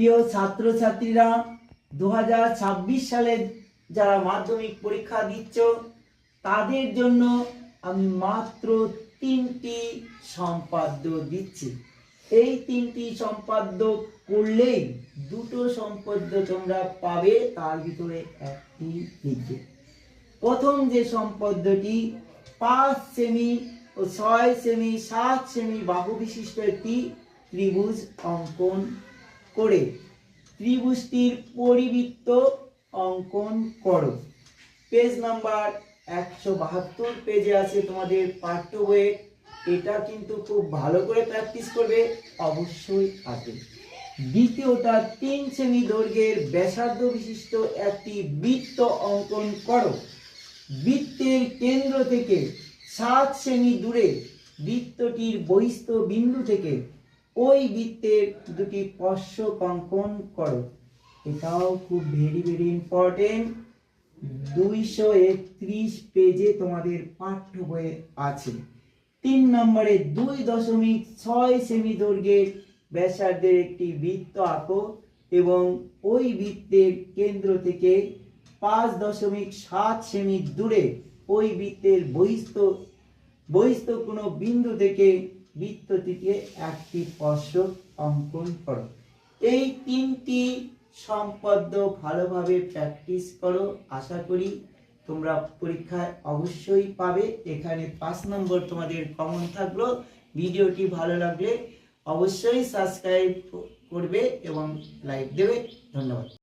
প্রিয় ছাত্রছাত্রীরা, 2026 সালে যারা মাধ্যমিক পরীক্ষা দিচ্ছ তাদের জন্য আমি মাত্র 3টি সম্পাদ্য দিচ্ছি। এই 3টি সম্পাদ্য করলেই 2টো সম্পাদ্য তোমরা পাবে, তার ভিতরে একটি লিখবে। প্রথম যে সম্পাদ্যটি 5 সেমি ও 6 সেমি 7 সেমি বাহু বিশিষ্ট একটি ত্রিভুজ অঙ্কন করে ত্রিভুজটির পরিবৃত্ত অঙ্কন করো। পেজ নাম্বার 172 পেজে আছে তোমাদের পাঠ্য বইয়ে। এটা কিন্তু খুব ভালো করে প্র্যাকটিস করবে, অবশ্যই আসবে। দ্বিতীয়টা 3 সেমি দৈর্ঘ্যের ব্যাসার্ধ বিশিষ্ট একটি বৃত্ত অঙ্কন করো। বৃত্তের কেন্দ্র থেকে 7 সেমি দূরে বৃত্তটির বহিস্থ বিন্দু থেকে ওই বৃত্তের দুটি স্পর্শক অঙ্কন করো। এটাও খুব ভেরি ইম্পর্টেন্ট। 231 পেজে তোমাদের পাঠ্য বইয়ে আছে। 3 নম্বরে 2.6 সেমি দৈর্ঘ্যের ব্যাসার্ধের একটি বৃত্ত আঁকো এবং ওই বৃত্তের কেন্দ্র থেকে 5.7 সেমি দূরে ওই বৃত্তের বহিস্থ কোনো বিন্দু থেকে বৃত্তটিকে একটি স্পর্শক অঙ্কন করো। এই 3টি সম্পাদ্য ভালোভাবে প্র্যাকটিস করো, আশা করি তোমরা পরীক্ষায় অবশ্যই পাবে। এখানে 5 নম্বর তোমাদের কমন থাকলো। ভিডিওটি ভালো লাগলে অবশ্যই সাবস্ক্রাইব করবে এবং লাইক দেবে। ধন্যবাদ।